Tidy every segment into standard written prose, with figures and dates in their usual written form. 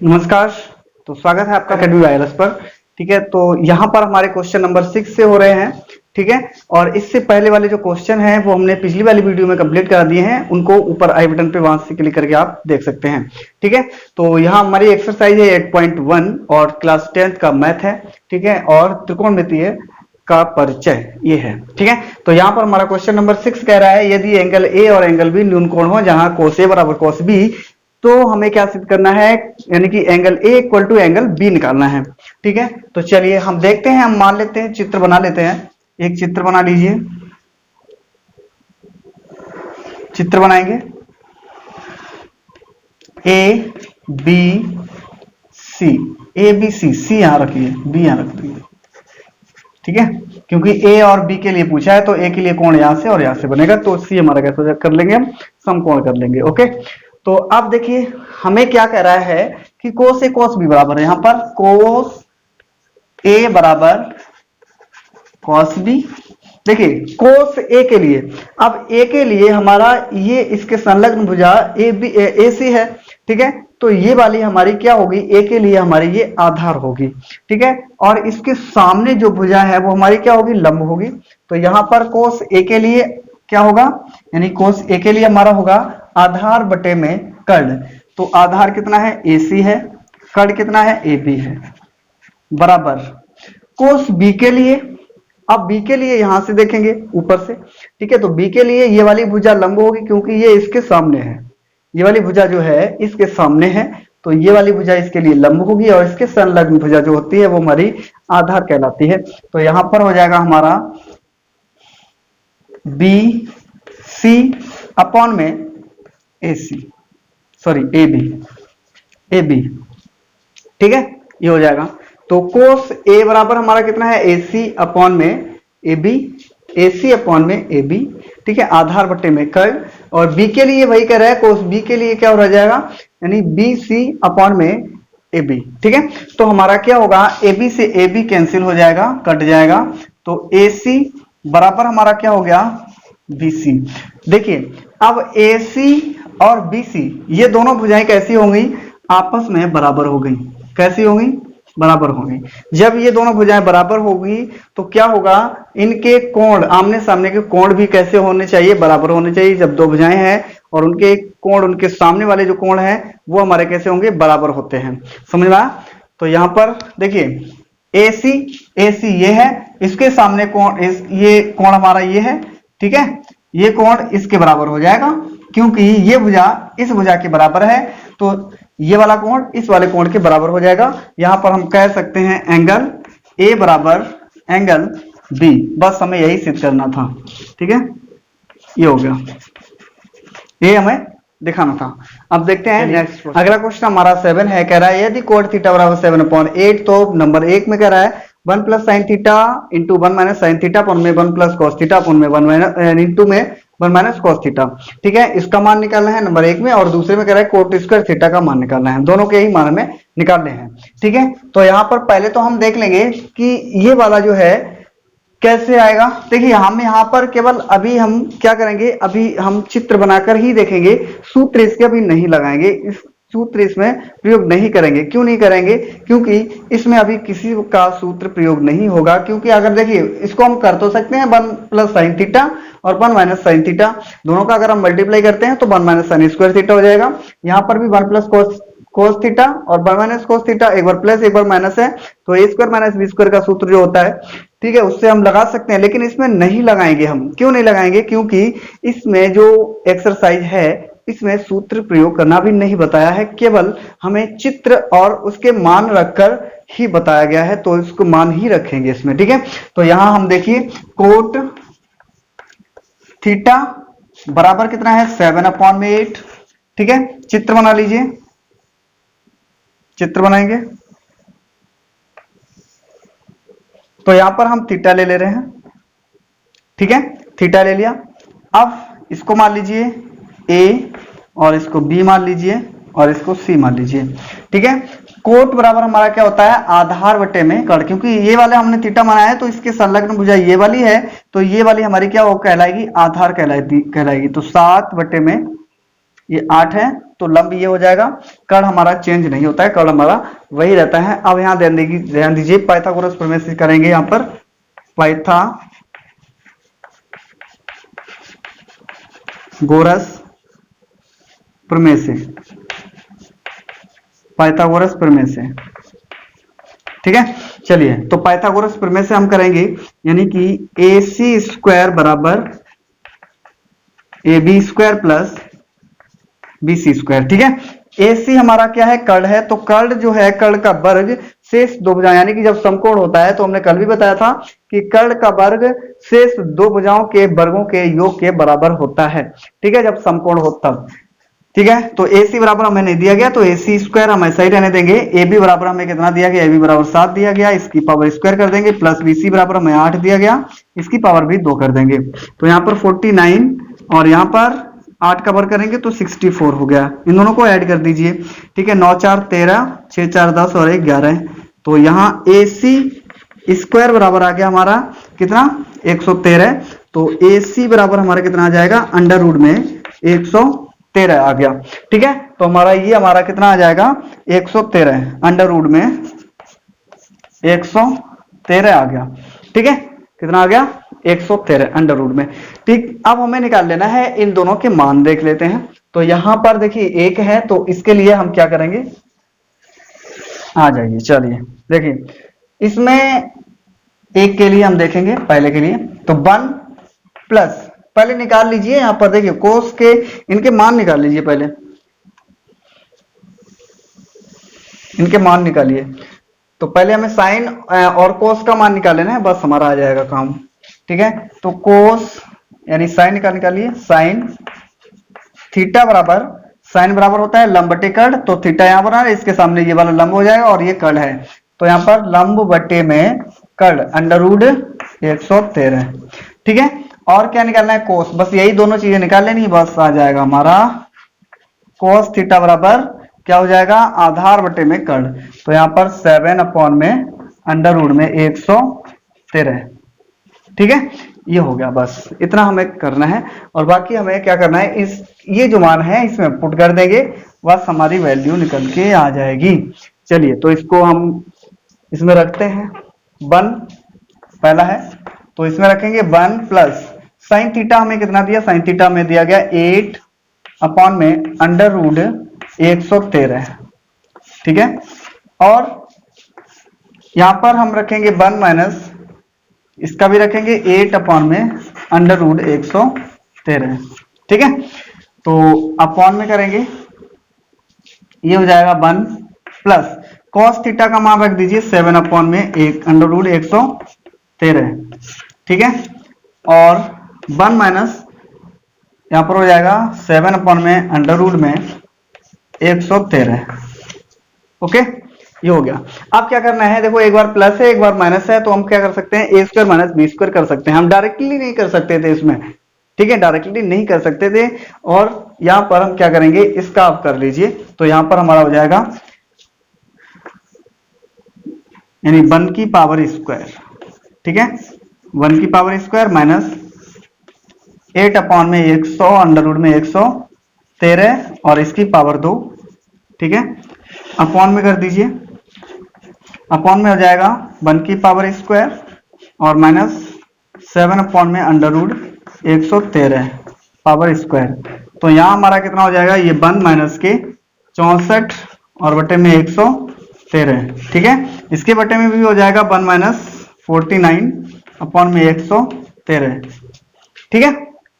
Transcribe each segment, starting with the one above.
नमस्कार। तो स्वागत है आपका अकेडमी वायरस पर। ठीक है, तो यहाँ पर हमारे क्वेश्चन नंबर 6 से हो रहे हैं। ठीक है, और इससे पहले वाले जो क्वेश्चन हैं वो हमने पिछली वाली वीडियो में कंप्लीट करा दिए हैं, उनको ऊपर आई बटन पे वहां से क्लिक करके आप देख सकते हैं। ठीक है, तो यहाँ हमारी एक्सरसाइज है 8.1 और क्लास 10th का मैथ है। ठीक है, और त्रिकोणमितीय का परिचय ये है। ठीक है, तो यहाँ पर हमारा क्वेश्चन नंबर 6 कह रहा है यदि एंगल ए और एंगल बी न्यून कोण हो जहां कोस ए बराबर कोस बी, तो हमें क्या सिद्ध करना है, यानी कि angle A equal to angle B निकालना है। ठीक है, तो चलिए हम देखते हैं, हम मान लेते हैं, चित्र बना लेते हैं। एक चित्र बना लीजिए, चित्र बनाएंगे A B C, A B C, सी यहां रखिए, बी यहां रख दीजिए। ठीक है, क्योंकि ए और बी के लिए पूछा है तो ए के लिए कोण यहां से और यहां से बनेगा, तो सी हमारा कैसे कर लेंगे, हम समकोण कर लेंगे। ओके, तो अब देखिए हमें क्या कह रहा है कि कोस ए कोस बी बराबर है, यहां पर कोस ए बराबर कोस बी। देखिए कोस ए के लिए, अब ए के लिए हमारा ये इसके संलग्न भुजा ए बी ए सी है। ठीक है, तो ये वाली हमारी क्या होगी, ए के लिए हमारी ये आधार होगी। ठीक है, और इसके सामने जो भुजा है वो हमारी क्या होगी, लंब होगी। तो यहां पर कोस ए के लिए क्या होगा, यानी कोस ए के लिए हमारा होगा आधार बटे में कर्ण। तो आधार कितना है, ए सी है, कर्ण कितना है, ए बी है, बराबर कोस बी के लिए। अब बी के लिए यहां से देखेंगे ऊपर से। ठीक है, तो बी के लिए ये वाली भुजा लंब होगी क्योंकि ये इसके सामने है, ये वाली भुजा जो है इसके सामने है, तो ये वाली भुजा इसके लिए लंब होगी और इसके संलग्न भुजा जो होती है वो हमारी आधार कहलाती है। तो यहां पर हो जाएगा हमारा बी सी अपॉन में A C, sorry A B, A B. ठीक है, ये हो जाएगा। तो कोस ए बराबर हमारा कितना है, ए सी अपॉन में ए बी, ए सी अपॉन में ए बी। ठीक है, आधार बट्टे में कर्ण, और बी के लिए वही कह रहा है, कोस बी के लिए क्या हो जाएगा, यानी बी सी अपॉन में ए बी। ठीक है, तो हमारा क्या होगा, ए बी से ए बी कैंसिल हो जाएगा, कट जाएगा, तो ए सी बराबर हमारा क्या हो गया, बी सी। देखिए अब ए सी और बी सी ये दोनों भुजाएं कैसी होंगी, आपस में बराबर हो गई। कैसी होंगी, बराबर होंगी। जब ये दोनों भुजाएं बराबर होगी तो क्या होगा, इनके कोण, आमने सामने के कोण भी कैसे होने चाहिए, बराबर होने चाहिए। जब दो भुजाएं हैं और उनके कोण, उनके सामने वाले जो कोण हैं वो हमारे कैसे होंगे, बराबर होते हैं। समझ में आया? तो यहां पर देखिए ए सी ये है, इसके सामने कोण, ये कोण हमारा ये है। ठीक है, ये कोण इसके बराबर हो जाएगा क्योंकि ये भुजा इस भुजा के बराबर है, तो ये वाला कोण इस वाले कोण के बराबर हो जाएगा। यहां पर हम कह सकते हैं एंगल ए बराबर एंगल बी, बस हमें यही सिद्ध करना था। ठीक है, ये हो गया, ये हमें दिखाना था। अब देखते हैं नेक्स्ट, अगला क्वेश्चन हमारा 7 है, कह रहा है यदि कोण थीटा बराबर 7/8, तो नंबर 1 में कह रहा है 1 plus sine theta into 1 minus sine theta upon में 1 प्लस कॉस थीटा अपॉन में 1 माइनस इंटू में 1 माइनस कॉस थीटा। ठीक है, इसका मान निकालना है नंबर 1 में, और दूसरे में कह रहा है कोट स्क्वायर थीटा का मान निकालना है। दोनों के ही मान में निकालने हैं। ठीक है, तो यहाँ पर पहले तो हम देख लेंगे कि ये वाला जो है कैसे आएगा। देखिए हम यहाँ पर केवल अभी हम क्या करेंगे, अभी हम चित्र बनाकर ही देखेंगे, सूत्र इसके अभी नहीं लगाएंगे, इस सूत्र इसमें प्रयोग नहीं करेंगे। क्यों नहीं करेंगे, क्योंकि इसमें अभी किसी का सूत्र प्रयोग नहीं होगा। क्योंकि अगर देखिए इसको हम कर तो सकते हैं 1 प्लस साइन थीटा और 1 माइनस साइन थीटा, दोनों का अगर हम मल्टीप्लाई करते हैं तो 1 माइनस साइन स्क्वायर थीटा हो जाएगा। यहाँ पर भी 1 प्लस कोस थीटा और 1 माइनस कोस थीटा, एक बार प्लस एक बार माइनस है, तो ए स्क्वायर माइनस बी स्क्वायर का सूत्र जो होता है, ठीक है, उससे हम लगा सकते हैं। लेकिन इसमें नहीं लगाएंगे हम। क्यों नहीं लगाएंगे, क्योंकि इसमें जो एक्सरसाइज है इसमें सूत्र प्रयोग करना भी नहीं बताया है, केवल हमें चित्र और उसके मान रखकर ही बताया गया है, तो इसको मान ही रखेंगे इसमें। ठीक है, तो यहां हम देखिए कोट थीटा बराबर कितना है, 7/8। ठीक है, चित्र बना लीजिए, चित्र बनाएंगे, तो यहां पर हम थीटा ले ले रहे हैं। ठीक है, थीटा ले लिया। अब इसको मान लीजिए ए, और इसको बी मान लीजिए, और इसको सी मान लीजिए। ठीक है, कोट बराबर हमारा क्या होता है, आधार बटे में कर्ण। क्योंकि ये वाले हमने थीटा बनाया है तो इसके संलग्न भुजा ये वाली है, तो ये वाली हमारी क्या वो कहलाएगी, आधार कहलाएगी। तो 7 बटे में ये 8 है, तो लंब ये हो जाएगा। कर्ण हमारा चेंज नहीं होता है, कर्ण हमारा वही रहता है। अब यहाँ ध्यान दीजिए, पाइथागोरस प्रमेय से करेंगे यहाँ पर पाइथागोरस प्रमेय से, पाइथागोरस प्रमेय से, ठीक है। चलिए, तो पाइथागोरस प्रमेय से हम करेंगे, यानी कि AC स्क्वायर बराबर AB square plus BC square, ठीक है। AC हमारा क्या है, कर्ण है, तो कर्ण जो है, कर्ण का वर्ग शेष दो भुजाएं, यानी कि जब समकोण होता है, तो हमने कल भी बताया था कि कर्ण का वर्ग शेष दो भुजाओं के वर्गों के योग के बराबर होता है, ठीक है, जब समकोण हो तब, ठीक है। तो AC बराबर हमें नहीं दिया गया, तो AC स्क्वायर हम ऐसा ही रहने देंगे। AB बराबर हमें कितना दिया गया, AB बराबर 7 दिया गया, इसकी पावर स्क्वायर कर देंगे, प्लस BC बराबर हमें 8 दिया गया, इसकी पावर भी 2 कर देंगे। तो यहाँ पर 49 और यहाँ पर 8 का वर्ग करेंगे तो 64 हो गया। इन दोनों को ऐड कर दीजिए, ठीक है। 9 4 13, 6 4 10 और 1 11। तो यहाँ AC स्क्वायर बराबर आ गया हमारा कितना, 113। तो AC बराबर हमारा कितना आ जाएगा, अंडर रूट में 113 आ गया, ठीक है। तो हमारा कितना आ जाएगा, 113 अंडर रूट में 113 आ गया, ठीक है। कितना आ गया, 113 अंडर रूट में, ठीक। अब हमें निकाल लेना है, इन दोनों के मान देख लेते हैं। तो यहां पर देखिए 1 है, तो इसके लिए हम क्या करेंगे, आ जाइए, चलिए देखिए, इसमें 1 के लिए हम देखेंगे, पहले के लिए तो 1 प्लस, पहले निकाल लीजिए, यहां पर देखिए कोस के इनके मान निकाल लीजिए, पहले इनके मान निकालिए। तो पहले हमें साइन और कोस का मान निकाल लेना है, बस हमारा आ जाएगा काम, ठीक है। तो कोस यानी साइन निकालिए, साइन थीटा बराबर, साइन बराबर होता है लंब बटे कर्ण, तो थीटा यहां पर है, इसके सामने ये वाला लंब हो जाएगा और ये कर्ण है, तो यहां पर लंब बटे में कर्ण अंडर रूट 113, ठीक है। और क्या निकालना है, कोस, बस यही दोनों चीजें निकाल लेनी, बस आ जाएगा हमारा कोस थीटा बराबर क्या हो जाएगा, आधार बटे में कर्ण, तो यहां पर 7 अपॉन में अंडर रूट में 113, ठीक है। ये हो गया, बस इतना हमें करना है। और बाकी हमें क्या करना है, इस ये जो मान है इसमें पुट कर देंगे, बस हमारी वैल्यू निकल के आ जाएगी। चलिए, तो इसको हम इसमें रखते हैं, 1 पहला है, तो इसमें रखेंगे 1 प्लस साइन थीटा हमें कितना दिया, साइन थीटा में दिया गया 8 अपॉन में अंडर रूट 113, ठीक है। और यहां पर हम रखेंगे 1 माइनस, इसका भी रखेंगे 8 अपॉन में अंडर रूट 113, ठीक है। तो अपॉन में करेंगे, ये हो जाएगा 1 प्लस कॉस थीटा का मान रख दीजिए 7 अपॉन में 1 अंडर रूट 113, ठीक है। और 1 माइनस यहां पर हो जाएगा 7 अपॉन में अंडर रूट में 113, ओके, ये हो गया। अब क्या करना है, देखो एक बार प्लस है एक बार माइनस है, तो हम क्या कर सकते हैं, ए स्क्वायर माइनस बी स्क्वायर कर सकते हैं। हम डायरेक्टली नहीं कर सकते थे इसमें, ठीक है, डायरेक्टली नहीं कर सकते थे। और यहां पर हम क्या करेंगे, इसका आप कर लीजिए, तो यहां पर हमारा हो जाएगा यानी 1 की पावर स्क्वायर, ठीक है, 1 की पावर स्क्वायर माइनस 8 अपॉन में 100 अंडर रूट में 113 और इसकी पावर 2, ठीक है। अपॉन में कर दीजिए, अपॉन में हो जाएगा 1 की पावर स्क्वायर और माइनस 7 अपॉन में अंडर रूट 113 पावर स्क्वायर। तो यहां हमारा कितना हो जाएगा, ये 1 माइनस के 64 और बटे में 113, ठीक है। इसके बटे में भी हो जाएगा 1 माइनस 49 अपॉन में 113, ठीक है,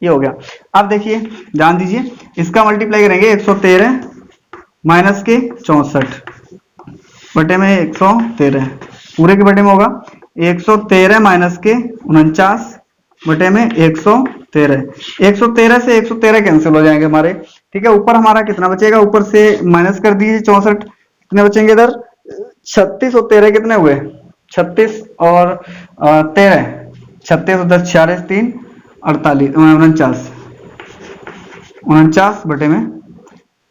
ये हो गया। अब देखिए, ध्यान दीजिए, इसका मल्टीप्लाई करेंगे 113 माइनस के 64 बटे में 113, पूरे के बटे में होगा 113 माइनस के 49 बटे में 113, 113 से 113 कैंसिल हो जाएंगे हमारे, ठीक है। ऊपर हमारा कितना बचेगा, ऊपर से माइनस कर दीजिए 64, कितने बचेंगे इधर, 36 और 13 कितने हुए, 36 और 13, 36 और 10 46 3 48 49 बटे में,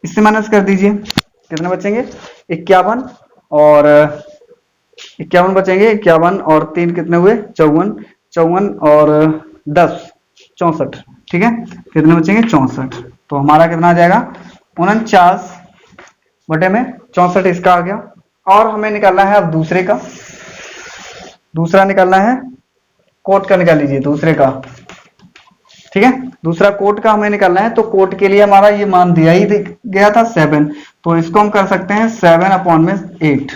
इससे माइनस कर दीजिए, कितने बचेंगे 51 और 51 बचेंगे, 51 और 3 कितने हुए 54, 54 और 10 64, ठीक है, कितने बचेंगे 64। तो हमारा कितना आ जाएगा 49/64 इसका आ गया। और हमें निकालना है अब दूसरे का, दूसरा निकालना है, कोट का निकाल लीजिए दूसरे का, ठीक है। दूसरा कोट का हमें निकालना है, तो कोट के लिए हमारा ये मान दिया ही गया था 7, तो इसको हम कर सकते हैं 7/8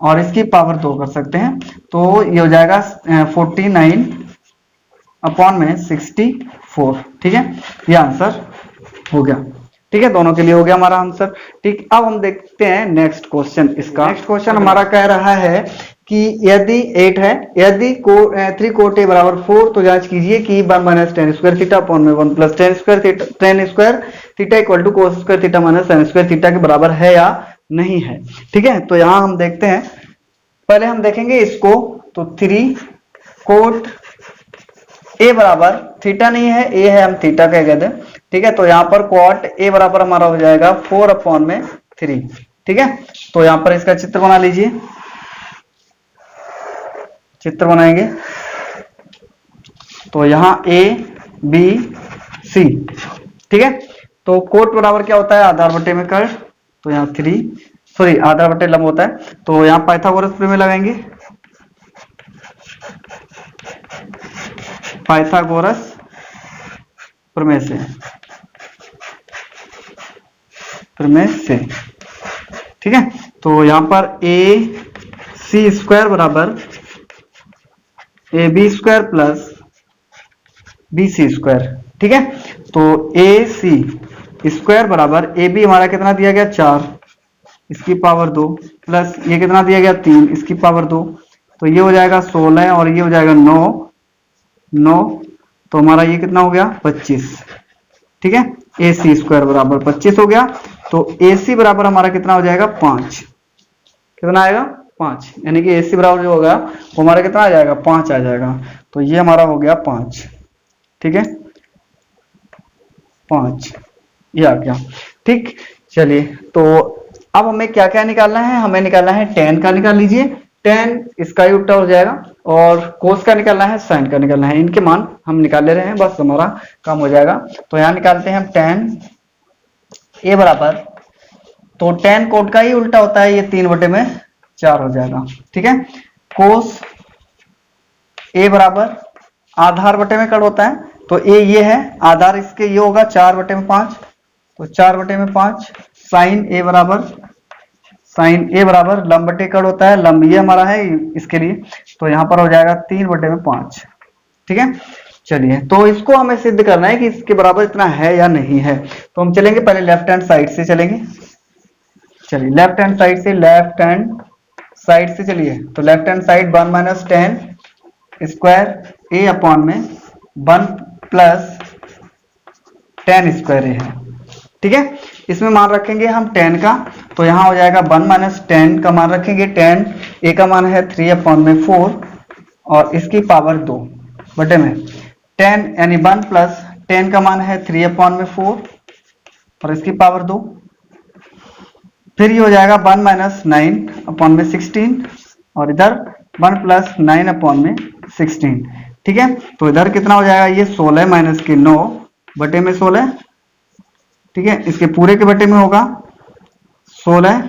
और इसकी पावर 2 कर सकते हैं, तो ये हो जाएगा 49/64, ठीक है। ये आंसर हो गया, ठीक है, दोनों के लिए हो गया हमारा आंसर। ठीक, अब हम देखते हैं नेक्स्ट क्वेश्चन। इसका नेक्स्ट क्वेश्चन हमारा कह रहा है कि यदि 8 है, यदि 3 कोट ए बराबर 4, तो जांच कीजिए कि 1 - tan स्क्वायर थीटा अपॉन में 1 + tan square theta equal to cos square theta - sin square theta के बराबर है या नहीं है, ठीक है। तो यहां हम देखते हैं, पहले हम देखेंगे इसको, तो 3 कोट ए बराबर थीटा नहीं है, ए है, हम थीटा कह कहते हैं, ठीक है। तो यहां पर कॉट ए बराबर हमारा हो जाएगा 4/3, ठीक है। तो यहां पर इसका चित्र बना लीजिए, चित्र बनाएंगे, तो यहां ए बी सी, ठीक है। तो कोट बराबर क्या होता है, आधार बटे में कर, तो यहां 3 सॉरी आधार बटे लंब होता है, तो यहां पाइथागोरस प्रमेय लगाएंगे, पाइथागोरस प्रमेय से, ठीक है। तो यहां पर ए सी स्क्वायर बराबर A B square plus B C square, ठीक है। तो ए सी स्क्वायर बराबर ए बी हमारा कितना दिया गया 4, इसकी पावर 2 प्लस ये कितना दिया गया 3, इसकी पावर 2, तो ये हो जाएगा 16 और ये हो जाएगा 9, तो हमारा ये कितना हो गया 25, ठीक है। ए सी स्क्वायर बराबर 25 हो गया, तो ए सी बराबर हमारा कितना हो जाएगा 5, कितना आएगा 5, यानी कि ए सी बराबर जो होगा वो हमारा कितना आ जाएगा 5 आ जाएगा, तो ये हमारा हो गया 5, ठीक है, 5 ये आ गया, ठीक। चलिए, तो अब हमें क्या क्या निकालना है, हमें निकालना है tan का, निकाल लीजिए, tan इसका ही उल्टा हो जाएगा, और cos का निकालना है, sin का निकालना है, इनके मान हम निकाल ले रहे हैं, बस हमारा काम हो जाएगा। तो यहाँ निकालते हैं हम tan a बराबर, तो tan कोट का ही उल्टा होता है, ये 3/4 हो जाएगा, ठीक है। cos a बराबर आधार बटे में कड़ होता है, तो a ये है, आधार इसके ये होगा 4/5, तो 4/5, साइन ए बराबर लंब बटे कड़ होता है, लंब ये हमारा है इसके लिए, तो यहां पर हो जाएगा 3/5, ठीक है। चलिए, तो इसको हमें सिद्ध करना है कि इसके बराबर इतना है या नहीं है, तो हम चलेंगे पहले लेफ्ट हैंड साइड से चलेंगे, चलिए लेफ्ट हैंड साइड से चलिए, तो left hand side 1 - tan square A upon में 1 + tan स्क्वायर ए है, ठीक है। इसमें मान रखेंगे हम tan का, तो यहाँ हो जाएगा 1 - tan का मान रखेंगे, tan a का मान है 3/4 और इसकी पावर 2 बटे में tan यानी 1 + tan का मान है 3/4 और इसकी पावर 2, फिर ये हो जाएगा 1 - 9/16 और इधर 1 + 9/16, ठीक है। तो इधर कितना हो जाएगा, ये 16 - 9 बटे में 16, ठीक है, इसके पूरे के बटे में होगा 16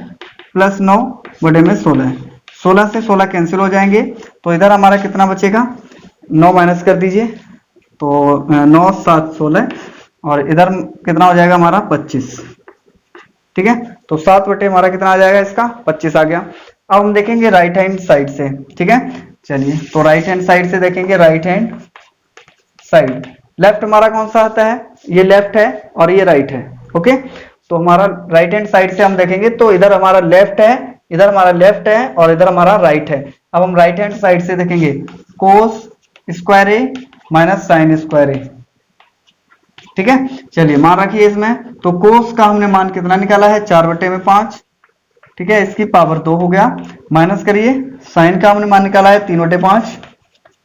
+ 9 बटे में 16, 16 से 16 कैंसिल हो जाएंगे, तो इधर हमारा कितना बचेगा, 9 माइनस कर दीजिए, तो 9 × 7 = 16 और इधर कितना हो जाएगा हमारा 25, ठीक है। तो 7 बटे हमारा कितना आ जाएगा, इसका 25 आ गया। अब हम देखेंगे राइट हैंड साइड से, ठीक है। चलिए, तो राइट हैंड साइड से देखेंगे, राइट हैंड साइड, लेफ्ट हमारा कौन सा आता है, ये लेफ्ट है और ये राइट है, ओके। तो हमारा राइट हैंड साइड से हम देखेंगे, तो इधर हमारा लेफ्ट है, इधर हमारा लेफ्ट है और इधर हमारा राइट है। अब हम राइट हैंड साइड से देखेंगे, cos स्क्वायर ए माइनस sin स्क्वायर ए, ठीक है। चलिए, मान रखिए इसमें, तो cos का हमने मान कितना निकाला है 4/5, ठीक है, इसकी पावर 2 हो गया, माइनस करिए, sin का हमने मान निकाला है 3/5,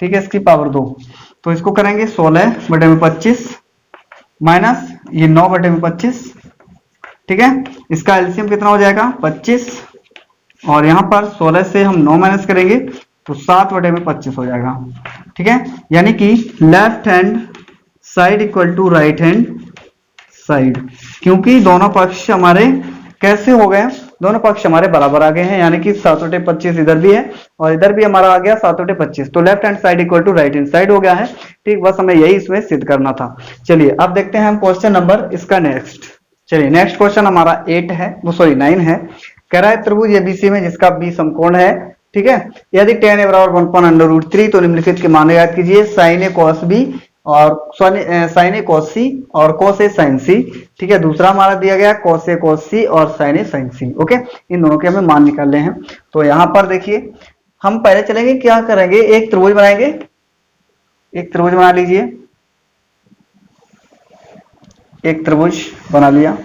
ठीक है, इसकी पावर 2, तो इसको करेंगे 16/25 माइनस ये 9/25, ठीक है। इसका एलसीएम कितना हो जाएगा 25 और यहाँ पर 16 से हम 9 माइनस करेंगे तो 7/25 हो जाएगा, ठीक है। यानी कि left hand side equal to right hand side, क्योंकि दोनों पक्ष हमारे कैसे हो गए, दोनों पक्ष हमारे बराबर आ गए हैं, यानी कि 7/25 इधर भी है और इधर भी हमारा आ गया 7/25, तो left hand side equal to right hand side हो गया है। ठीक, बस हमें यही इसमें सिद्ध करना था। चलिए अब देखते हैं हम क्वेश्चन नंबर इसका नेक्स्ट। चलिए नेक्स्ट क्वेश्चन हमारा 8 है, वो सॉरी 9 है। कह रहा है त्रिभुज एबीसी में जिसका बी समकोण है, ठीक है, यदि tan a बराबर 1/√3 तो निम्नलिखित के मान याद कीजिए, sin a cos b और sin a cos c और cos a sin c। ठीक है, दूसरा हमारा दिया गया cos a cos c और sin a sin c। Okay, इन दोनों के हमें मान निकालने हैं। तो यहां पर देखिए हम पहले चलेंगे, क्या करेंगे, एक त्रिभुज बनाएंगे, एक त्रिभुज बना लीजिए, एक त्रिभुज बना लिया।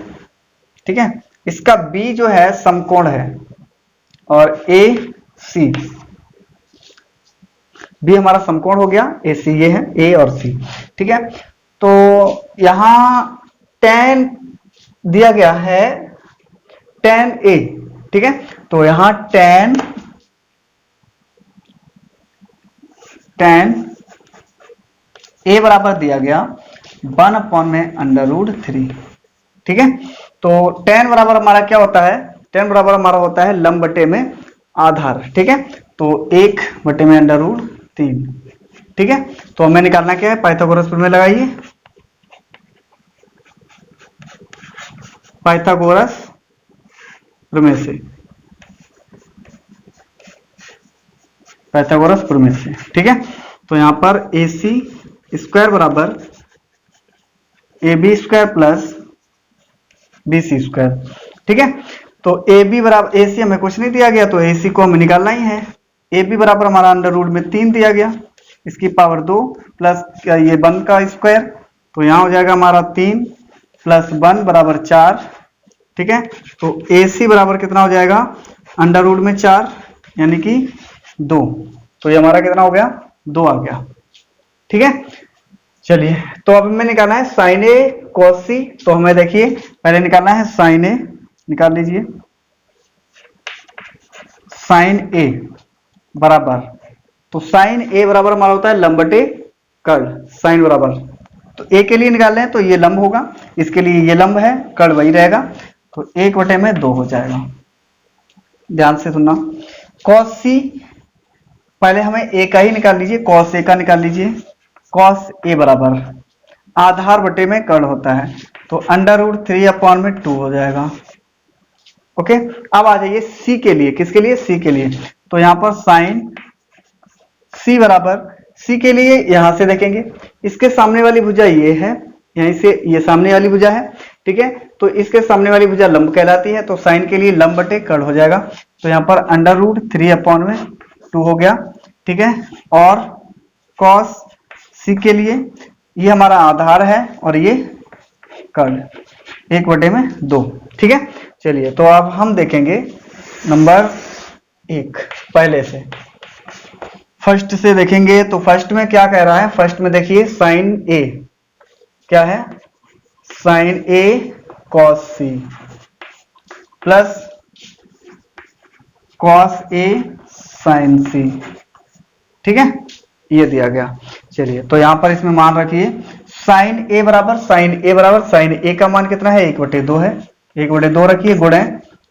ठीक है, इसका बी जो है समकोण है और ए सी, बी हमारा समकोण हो गया, ए सी ये है, ए और सी। ठीक है, तो यहां tan दिया गया है tan a। ठीक है, तो यहां tan a बराबर दिया गया 1/√3। ठीक है, तो tan बराबर हमारा क्या होता है, tan बराबर हमारा होता है लंब बटे में आधार। ठीक है, तो 1/√3। ठीक है, तो हमें निकालना क्या है, पाइथागोरस प्रमेय लगाइए, पाइथागोरस प्रमेय से, पाइथागोरस प्रमेय से। ठीक है, तो यहां पर ए सी स्क्वायर बराबर A B square plus B C square. ठीक है, तो ए बी बराबर, ए सी हमें कुछ नहीं दिया गया तो ए सी को हमें निकालना ही है। ए बी बराबर हमारा √3 दिया गया, इसकी पावर 2 प्लस ये 1 का स्क्वायर, तो यहां हो जाएगा हमारा 3 प्लस 1 बराबर 4। ठीक है, तो ए सी बराबर कितना हो जाएगा, √4 यानी कि 2, तो ये हमारा कितना हो गया, 2 आ गया। ठीक है, चलिए तो अब हमें निकालना है साइन ए कॉस सी। तो हमें देखिए पहले निकालना है साइन ए, निकाल लीजिए, साइन ए बराबर, तो साइन ए बराबर हमारा होता है लंब बटे कर्ण, साइन बराबर, तो ए के लिए निकाल लें तो ये लंब होगा, इसके लिए ये लंब है, कर्ण वही रहेगा, तो 1/2 हो जाएगा। ध्यान से सुनना, कॉस सी पहले हमें ए का ही निकाल लीजिए, कॉस ए का निकाल लीजिए, कॉस ए बराबर आधार बटे में कर्ण होता है, तो √3/2 हो जाएगा। ओके, अब आ जाइए सी के लिए, किसके लिए, सी के लिए, तो यहां पर साइन सी बराबर, सी के लिए यहां से देखेंगे, इसके सामने वाली भुजा ये है, यहीं से ये सामने वाली भुजा है। ठीक है, तो इसके सामने वाली भुजा लंब कहलाती है, तो साइन के लिए लंब बटे कर्ण हो जाएगा, तो यहां पर √3/2 हो गया। ठीक है, और कॉस सी के लिए ये हमारा आधार है और ये कर्ण, 1/2। ठीक है, चलिए तो अब हम देखेंगे नंबर 1, पहले से फर्स्ट से देखेंगे। तो फर्स्ट में क्या कह रहा है, फर्स्ट में देखिए साइन ए क्या है, sign A cos C plus cos A sign सी। ठीक है, ये दिया गया। चलिए तो यहां पर इसमें मान रखिए साइन ए बराबर, साइन ए बराबर, साइन ए का मान कितना है, 1/2 है, 1/2 रखिए, गुणे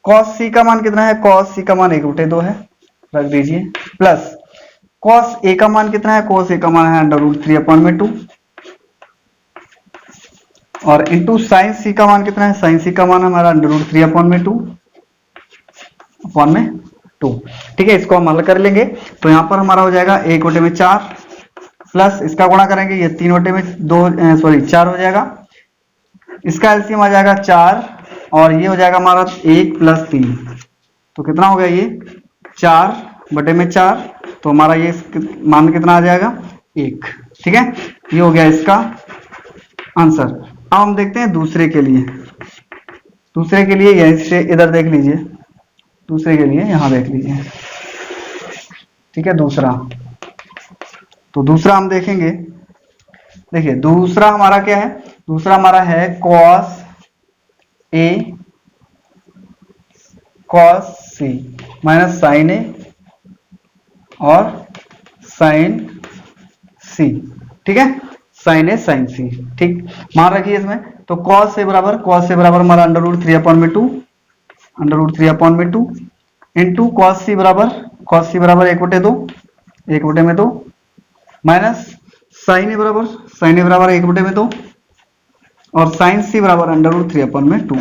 कॉस सी का मान कितना है, कॉस सी का मान 1/2 है, रख दीजिए, प्लस कॉस ए का मान कितना है, कॉस ए का मान है √3/2, और इंटू साइन सी का मान कितना है, साइन सी का मान हमारा √3/2। ठीक है, इसको हम हल कर लेंगे, तो यहां पर हमारा हो जाएगा 1/4 प्लस इसका गुणा करेंगे, ये 4 हो जाएगा, इसका एलसीएम आ जाएगा 4 और ये हो जाएगा हमारा 1 + 3, तो कितना हो गया ये 4/4, तो हमारा ये मान कितना आ जाएगा 1। ठीक है, ये हो गया इसका आंसर। अब हम देखते हैं दूसरे के लिए, दूसरे के लिए यहीं से इधर देख लीजिए, दूसरे के लिए यहां देख लीजिए। ठीक है, दूसरा, तो दूसरा हम देखेंगे, देखिए दूसरा हमारा क्या है, दूसरा हमारा है cos A cos C minus sign ए और साइन सी। ठीक है, साइन ए साइन सी। ठीक, मान रखिए इसमें तो cos a बराबर हमारा under root 3/2 into cos c बराबर 1/2 माइनस sin a बराबर 1/2 और sin c बराबर अंडर रूट 3/2।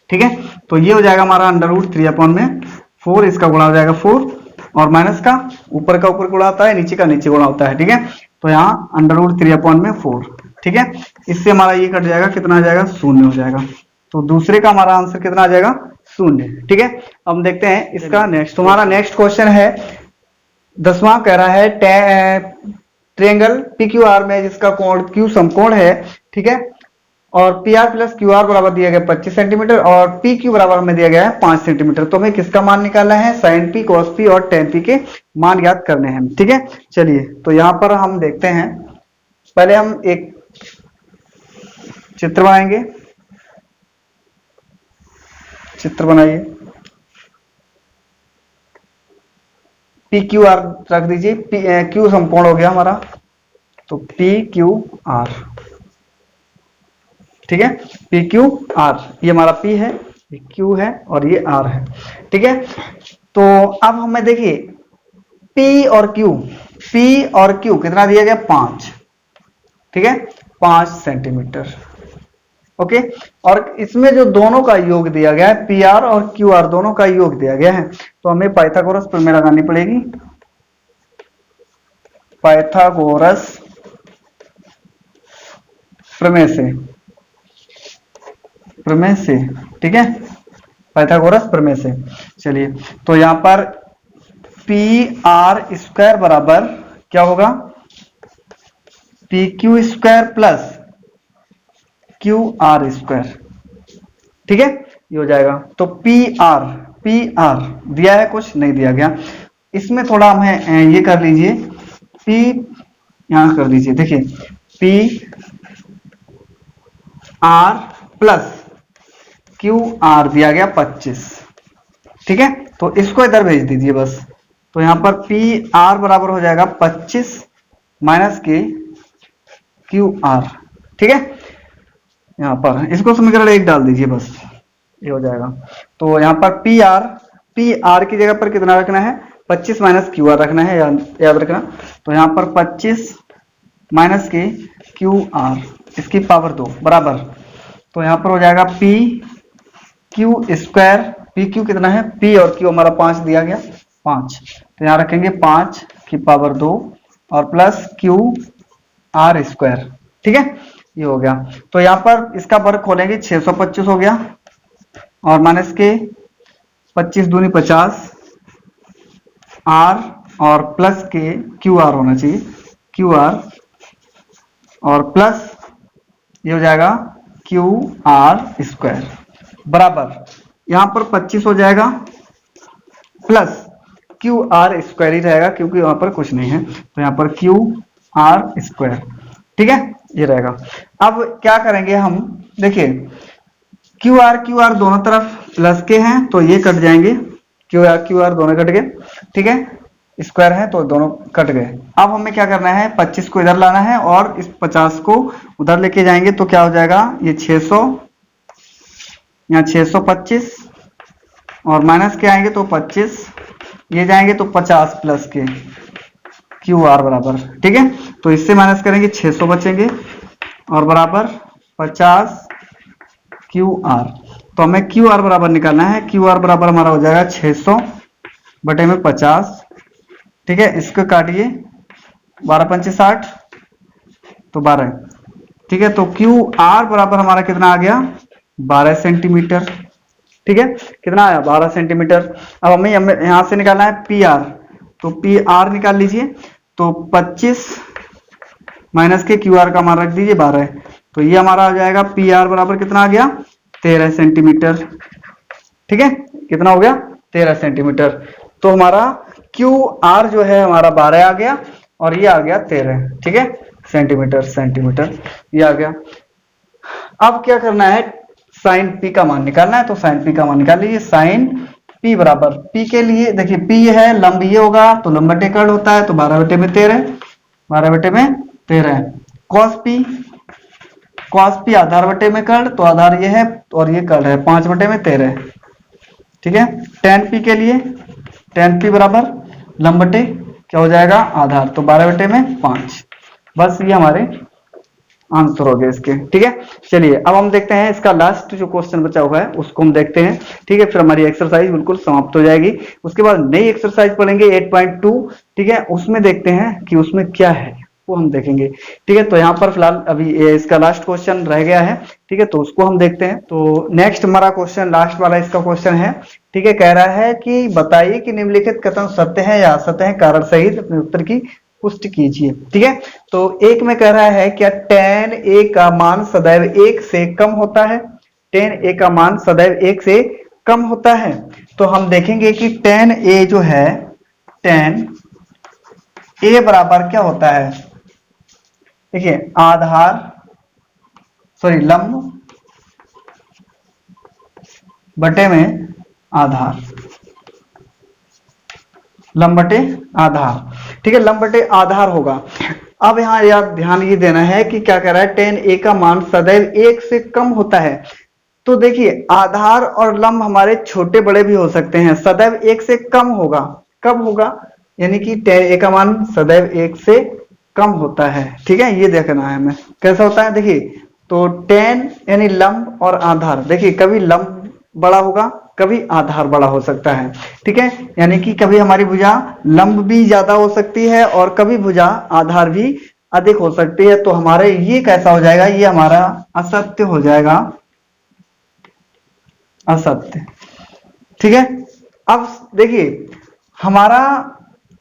ठीक है, तो ये हो जाएगा हमारा अंडर रूट 3/4, इसका गुणा हो जाएगा 4 और माइनस का ऊपर गुणा होता है, नीचे का नीचे गुणा होता है। ठीक है, तो यहाँ अंडर रूट 3/4। ठीक है, इससे हमारा ये कट जाएगा, कितना आ जाएगा, 0 हो जाएगा। तो दूसरे का हमारा आंसर कितना आ जाएगा, 0। ठीक है, अब देखते हैं इसका नेक्स्ट। तुम्हारा नेक्स्ट क्वेश्चन है 10वां, कह रहा है ट्रायंगल PQR में जिसका कोण Q समकोण है। ठीक है, और PR प्लस QR बराबर दिया गया 25 सेंटीमीटर और PQ बराबर हमें दिया गया है 5 सेंटीमीटर। तो हमें किसका मान निकालना है, sin P, cos P और tan P के मान ज्ञात करने हैं। ठीक है, चलिए तो यहां पर हम देखते हैं, पहले हम एक चित्र बनाएंगे। चित्र बनाइए, PQR रख दीजिए, Q समकोण हो गया हमारा, तो PQR। ठीक है, PQR, ये हमारा P है, ये Q है और ये R है। ठीक है, तो अब हमें देखिए P और Q कितना दिया गया, 5। ठीक है, 5 सेंटीमीटर। ओके, और इसमें जो दोनों का योग दिया गया है, PR और QR दोनों का योग दिया गया है, तो हमें पाइथागोरस प्रमेय लगानी पड़ेगी। पाइथागोरस प्रमेय से, ठीक है, पाइथागोरस प्रमेय से। चलिए, तो यहां पर PR² बराबर क्या होगा, PQ² प्लस QR²। ठीक है, ये हो जाएगा। तो PR दिया है, कुछ नहीं दिया गया। इसमें थोड़ा हमें ये कर लीजिए, P यहां कर दीजिए। देखिए PR प्लस QR दिया गया 25। ठीक है, तो इसको इधर भेज दीजिए बस। तो यहां पर PR बराबर हो जाएगा 25 माइनस के QR। ठीक है, यहां पर इसको समीकरण 1 डाल दीजिए बस, ये हो जाएगा। तो यहां पर PR की जगह पर कितना रखना है, 25 माइनस QR रखना है, याद रखना। तो यहां पर 25 माइनस के QR, इसकी पावर 2 बराबर, तो यहां पर हो जाएगा PQ²। PQ कितना है, P और Q हमारा 5 दिया गया, 5, तो यहां रखेंगे 5 की पावर 2 और प्लस QR²। ठीक है, ये हो गया। तो यहां पर इसका वर्ग खोलेंगे, 625 हो गया और माइनस के 25 दूनी 50 R और प्लस के QR होना चाहिए, QR और प्लस ये हो जाएगा QR² बराबर, यहां पर 25 हो जाएगा प्लस QR² ही रहेगा क्योंकि वहां पर कुछ नहीं है, तो यहां पर QR²। ठीक है, ये रहेगा। अब क्या करेंगे हम, देखिए QR दोनों तरफ प्लस के हैं तो ये कट जाएंगे, QR दोनों कट गए। ठीक है, स्क्वायर है तो दोनों कट गए। अब हमें क्या करना है, 25 को इधर लाना है और इस 50 को उधर लेके जाएंगे, तो क्या हो जाएगा, ये 600, यहाँ 625 और माइनस के आएंगे तो 25, ये जाएंगे तो 50 प्लस के QR बराबर। ठीक है, तो इससे माइनस करेंगे 600 बचेंगे और बराबर 50 QR। तो हमें QR बराबर निकालना है, QR बराबर हमारा हो जाएगा 600 बटे में 50। ठीक है, इसको काटिए, 12 पंचे 60 तो 12। ठीक है, तो QR बराबर हमारा कितना आ गया, 12 सेंटीमीटर। ठीक है, कितना आया, 12 सेंटीमीटर। अब हमें यहां से निकालना है PR, तो PR निकाल लीजिए। तो 25 माइनस के QR का मान रख दीजिए 12, तो ये हमारा आ जाएगा PR बराबर कितना आ गया, 13 सेंटीमीटर। ठीक है, कितना हो गया, 13 सेंटीमीटर। तो हमारा QR जो है हमारा 12 आ गया और ये आ गया 13। ठीक है, सेंटीमीटर ये आ गया। अब क्या करना है, साइन P का मान निकालना है, तो साइन P का मान निकाल लीजिए। साइन P बराबर, P के लिए देखिए P है, लंब ये होगा तो लंब बटे कर्ण होता है, तो 12 बटे में 13, 12 बटे में 13। cos p आधार बटे में कर्ण, तो आधार ये है और ये कर्ण है, 5 बटे में 13। ठीक है, tan p के लिए tan p बराबर लंब बटे क्या हो जाएगा आधार, तो 12 बटे में 5। बस ये हमारे आंसर हो गए इसके। ठीक है, चलिए अब हम देखते हैं इसका लास्ट जो क्वेश्चन बचा हुआ है उसको हम देखते हैं। ठीक है, फिर हमारी एक्सरसाइज बिल्कुल समाप्त हो जाएगी। उसके बाद नई एक्सरसाइज पढ़ेंगे 8.2। ठीक है, उसमें देखते हैं कि उसमें क्या है वो हम देखेंगे। ठीक है, तो यहाँ पर फिलहाल अभी इसका लास्ट क्वेश्चन रह गया है। ठीक है, तो उसको हम देखते हैं। तो नेक्स्ट हमारा क्वेश्चन लास्ट वाला इसका क्वेश्चन है। ठीक है, कह रहा है कि बताइए कि निम्नलिखित कथन सत्य है या असत्य है, कारण सहित अपने उत्तर की पुष्टि कीजिए। ठीक है, तो एक में कह रहा है क्या tan a का मान सदैव 1 से कम होता है, tan a का मान सदैव 1 से कम होता है। तो हम देखेंगे कि tan a जो है, tan a बराबर क्या होता है, देखिए लंब बटे में आधार, लंब बटे आधार। ठीक है, लंब बटे आधार होगा। अब यहाँ याद ध्यान ये देना है कि क्या कह रहा है, tan a का मान सदैव 1 से कम होता है। तो देखिए आधार और लंब हमारे छोटे बड़े भी हो सकते हैं, सदैव 1 से कम होगा। कब होगा, यानी कि tan a का मान सदैव 1 से कम होता है। ठीक है, ये देखना है हमें कैसा होता है। देखिए तो tan यानी लंब और आधार, देखिए कभी लंब बड़ा होगा कभी आधार बड़ा हो सकता है। ठीक है, यानी कि कभी हमारी भुजा लंब भी ज्यादा हो सकती है और कभी भुजा आधार भी अधिक हो सकती है। तो हमारे ये कैसा हो जाएगा, ये हमारा असत्य हो जाएगा, असत्य। ठीक है, अब देखिए हमारा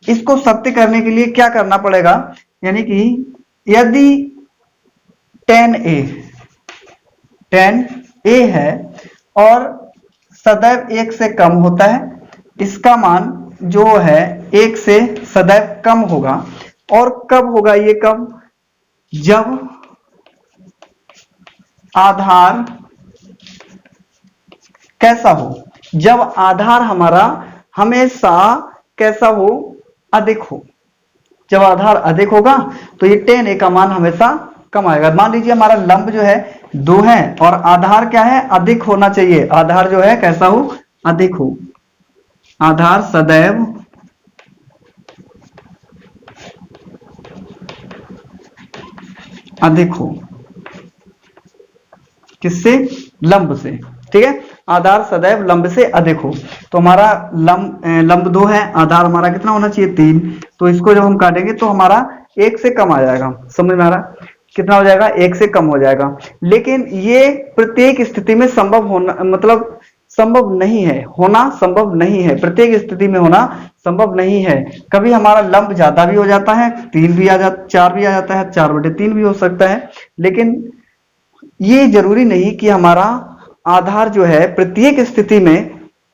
इसको सत्य करने के लिए क्या करना पड़ेगा, यानी कि यदि tan a है और सदैव 1 से कम होता है, इसका मान जो है 1 से सदैव कम होगा। और कब होगा ये कम, जब आधार कैसा हो, जब आधार हमारा हमेशा कैसा हो, अधिक हो। जब आधार अधिक होगा तो ये tan a का मान हमेशा कम आएगा। मान लीजिए हमारा लंब जो है 2 है और आधार क्या है, अधिक होना चाहिए। आधार जो है कैसा हो, अधिक हो। आधार सदैव अधिक हो, किससे, लंब से। ठीक है, आधार सदैव लंब से अधिक हो। तो हमारा लंब 2 है, आधार हमारा कितना होना चाहिए 3। तो इसको जब हम काटेंगे तो हमारा 1 से कम आ जाएगा। समझ में आ रहा, कितना हो जाएगा, 1 से कम हो जाएगा। लेकिन ये प्रत्येक स्थिति में संभव होना, मतलब संभव नहीं है, होना संभव नहीं है, प्रत्येक स्थिति में होना संभव नहीं है। कभी हमारा लंब ज्यादा भी हो जाता है, 3 भी आ जाता, 4 भी आ जाता है, 4/3 भी हो सकता है। लेकिन ये जरूरी नहीं कि हमारा आधार जो है प्रत्येक स्थिति में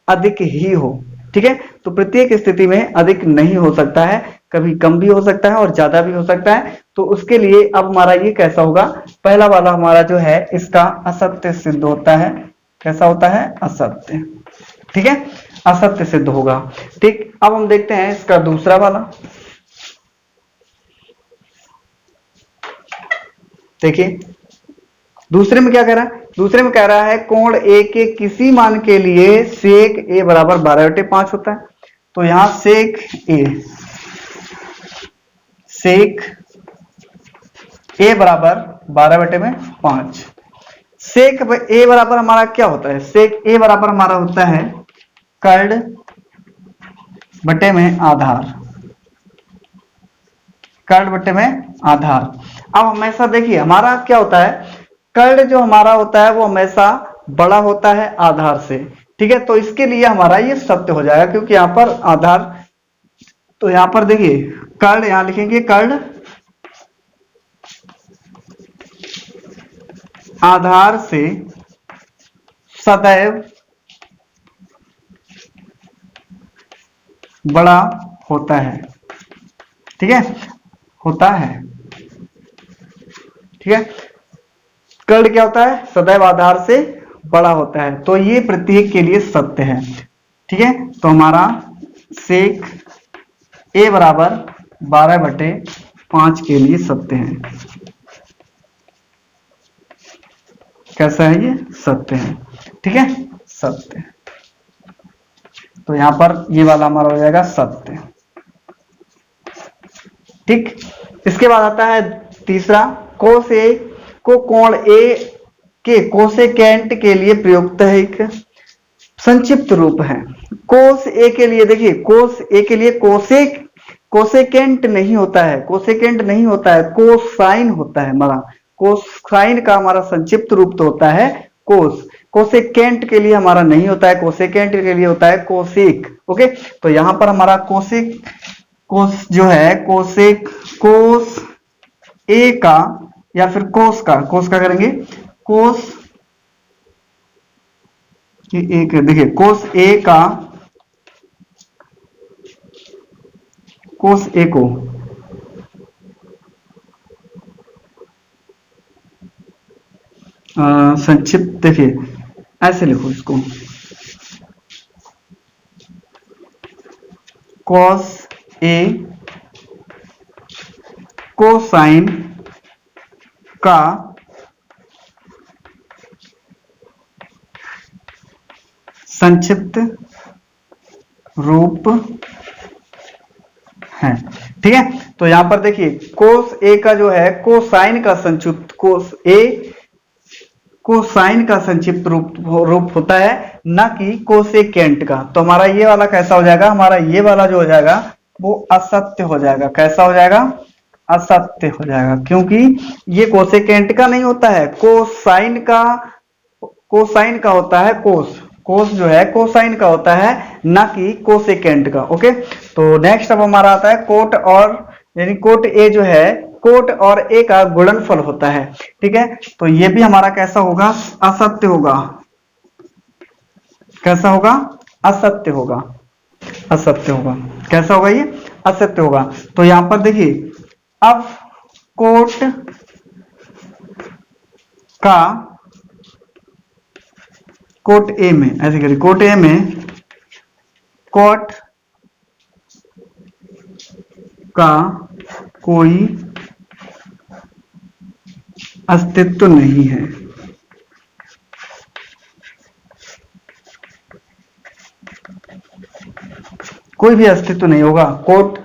अधिक ही हो। ठीक है, तो प्रत्येक स्थिति में अधिक नहीं हो सकता है, कभी कम भी हो सकता है और ज्यादा भी हो सकता है। तो उसके लिए अब हमारा ये कैसा होगा, पहला वाला हमारा जो है इसका असत्य सिद्ध होता है। कैसा होता है, असत्य। ठीक है, असत्य सिद्ध होगा। ठीक, अब हम देखते हैं इसका दूसरा वाला। देखिए दूसरे में क्या कह रहा है, दूसरे में कह रहा है कोण ए के किसी मान के लिए सेक ए बराबर 12/5 होता है। तो यहां सेक ए बराबर 12/5। सेक ए बराबर हमारा क्या होता है, सेक ए बराबर हमारा होता है कर्ण बटे में आधार, कर्ण बटे में आधार। अब हमेशा देखिए हमारा क्या होता है, कर्ण जो हमारा होता है वो हमेशा बड़ा होता है आधार से। ठीक है, तो इसके लिए हमारा ये सत्य हो जाएगा, क्योंकि यहां पर आधार, तो यहां पर देखिए कर्ण, यहां लिखेंगे कर्ण आधार से सदैव बड़ा होता है। ठीक है, होता है। ठीक है, कर्ण क्या होता है, सदैव आधार से बड़ा होता है। तो ये प्रत्येक के लिए सत्य है। ठीक है, तो हमारा सेक ए बराबर 12/5 के लिए सत्य है। कैसा है ये, सत्य है। ठीक है, सत्य। तो यहां पर ये वाला हमारा हो जाएगा सत्य। ठीक, इसके बाद आता है तीसरा, कोस ए को कोण ए के कोसेकेंट के लिए प्रयुक्त है एक संक्षिप्त रूप है। कोस ए के लिए देखिए, कोस ए के लिए कोसेकेंट नहीं होता है, कोसेकेंट नहीं होता है, कोसाइन होता है हमारा। कोसाइन का हमारा संक्षिप्त रूप तो होता है कोस, कोसेकेंट के लिए हमारा नहीं होता है, कोसेकेंट के लिए होता है कोसेक। ओके, तो यहां पर हमारा कोसेक, कोस जो है कोसेक, कोस ए का या फिर कोस का करेंगे, कोस एक, देखिए कोस ए का, कोस ए को संक्षिप्त, देखिए ऐसे लिखो इसको, कॉस ए कोसाइन का संक्षिप्त रूप है। ठीक है, तो यहां पर देखिए कोस ए का जो है कोसाइन का संक्षिप्त, कोस ए कोसाइन का संक्षिप्त रूप होता है, ना कि कोसेकेंट का। तो हमारा ये वाला कैसा हो जाएगा, हमारा ये वाला जो हो जाएगा वो असत्य हो जाएगा। कैसा हो जाएगा, असत्य हो जाएगा, क्योंकि ये कोसेकेंट का नहीं होता है, कोसाइन का होता है। कोस जो है कोसाइन का होता है, ना कि कोसेकेंट का। ओके, तो नेक्स्ट अब हमारा आता है कोट और, यानी कोट ए जो है कोट और ए का गुणनफल होता है। ठीक है, तो ये भी हमारा कैसा होगा, असत्य होगा। कैसा होगा, असत्य होगा, असत्य होगा। कैसा होगा ये, असत्य होगा। तो यहां पर देखिए, अब कोट का, कोट ए में ऐसे करिए, कोट ए में कोट का कोई अस्तित्व नहीं है। कोई भी अस्तित्व नहीं होगा कोट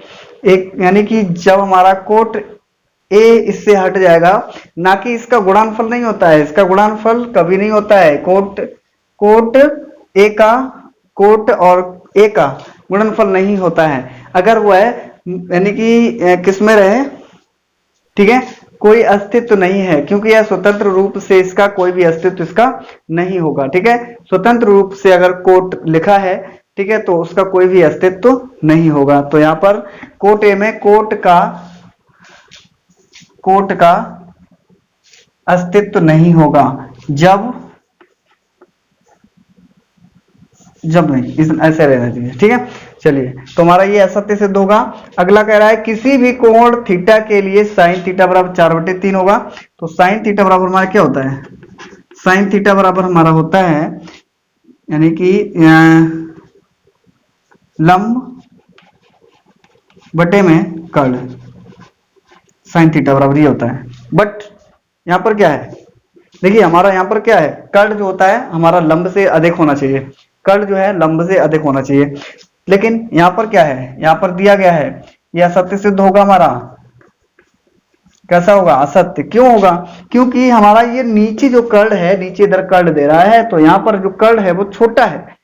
एक, यानी कि जब हमारा कोट ए इससे हट जाएगा, ना कि इसका गुणनफल नहीं होता है, इसका गुणनफल कभी नहीं होता है। कोट ए का, कोट और ए का गुणनफल नहीं होता है अगर वह यानी कि किसमें रहे। ठीक है, कोई अस्तित्व नहीं है, क्योंकि यह स्वतंत्र रूप से इसका कोई भी अस्तित्व इसका नहीं होगा। ठीक है, स्वतंत्र रूप से अगर कोट लिखा है, ठीक है, तो उसका कोई भी अस्तित्व नहीं होगा। तो यहां पर कोट ए में कोट का अस्तित्व नहीं होगा जब नहीं, इस ऐसे रहना चाहिए। ठीक है, चलिए, तो हमारा ये असत्य सिद्ध होगा। अगला कह रहा है किसी भी कोण थीटा के लिए साइन थीटा बराबर 4/3 होगा। तो साइन थीटा बराबर हमारा क्या होता है, साइन थीटा बराबर हमारा होता है यानी कि लंब बटे में कर्ण, साइन थीटा बराबर ये होता है। बट यहां पर क्या है, देखिए हमारा यहां पर क्या है, कर्ण जो होता है हमारा लंब से अधिक होना चाहिए, कर्ण जो है लंब से अधिक होना चाहिए। लेकिन यहां पर क्या है, यहां पर दिया गया है, यह असत्य सिद्ध होगा हमारा। कैसा होगा, असत्य। क्यों होगा, क्योंकि हमारा ये नीचे जो कर्ण है, नीचे इधर कर्ण दे रहा है, तो यहां पर जो कर्ण है वो छोटा है,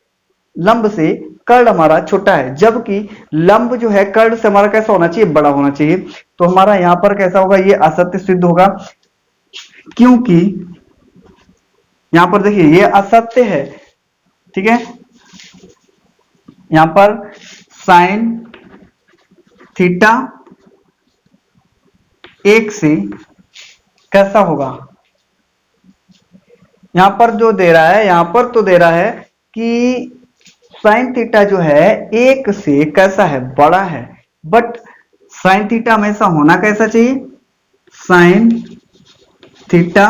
लंब से कर्ण हमारा छोटा है, जबकि लंब जो है कर्ण से हमारा कैसा होना चाहिए, बड़ा होना चाहिए। तो हमारा यहां पर कैसा होगा, ये असत्य सिद्ध होगा, क्योंकि यहां पर देखिए ये असत्य है। ठीक है, यहां पर साइन थीटा 1 से कैसा होगा, यहां पर जो दे रहा है, यहां पर तो दे रहा है कि साइन थीटा जो है 1 से कैसा है, बड़ा है। बट साइन थीटा हमेशा होना कैसा चाहिए, साइन थीटा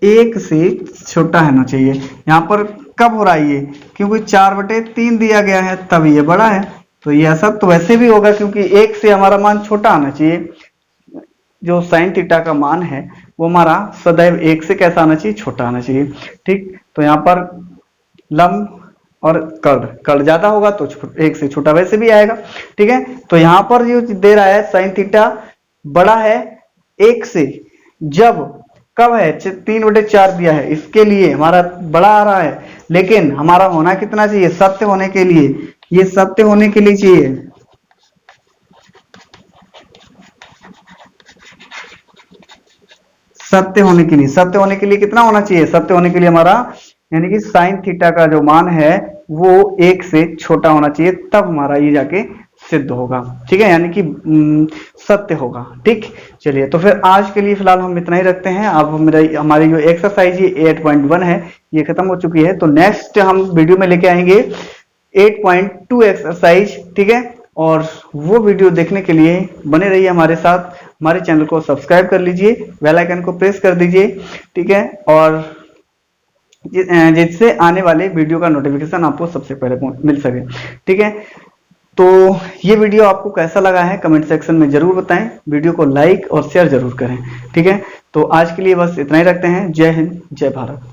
1 से छोटा होना चाहिए। यहां पर कब हो रहा है ये, क्योंकि 4/3 दिया गया है, तब ये बड़ा है। तो ये असत्य तो वैसे भी होगा, क्योंकि 1 से हमारा मान छोटा आना चाहिए, जो साइन थीटा का मान है वो हमारा सदैव 1 से कैसा आना चाहिए, छोटा आना चाहिए। ठीक, तो यहाँ पर लंब और कर्ण ज्यादा होगा तो 1 से छोटा वैसे भी आएगा। ठीक है, तो यहाँ पर जो दे रहा है साइन थीटा बड़ा है 1 से, जब कब है 3/4 दिया है, इसके लिए हमारा बड़ा आ रहा है, लेकिन हमारा होना कितना चाहिए, सत्य होने के लिए, ये सत्य होने के लिए चाहिए, सत्य होने के लिए कितना होना चाहिए, सत्य होने के लिए हमारा यानी कि साइन थीटा का जो मान है वो 1 से छोटा होना चाहिए, तब हमारा ये जाके सिद्ध होगा। ठीक है, यानी कि सत्य होगा। ठीक, चलिए तो फिर आज के लिए फिलहाल हम इतना ही रखते हैं। अब हमारी जो एक्सरसाइज 8.1 है ये खत्म हो चुकी है, तो नेक्स्ट हम वीडियो में लेके आएंगे 8.2 एक्सरसाइज। ठीक है, और वो वीडियो देखने के लिए बने रहिए हमारे साथ, हमारे चैनल को सब्सक्राइब कर लीजिए, बेल आइकन को प्रेस कर दीजिए। ठीक है, और जिससे आने वाले वीडियो का नोटिफिकेशन आपको सबसे पहले मिल सके। ठीक है, तो ये वीडियो आपको कैसा लगा है कमेंट सेक्शन में जरूर बताएं, वीडियो को लाइक और शेयर जरूर करें। ठीक है, तो आज के लिए बस इतना ही रखते हैं। जय हिंद, जय भारत।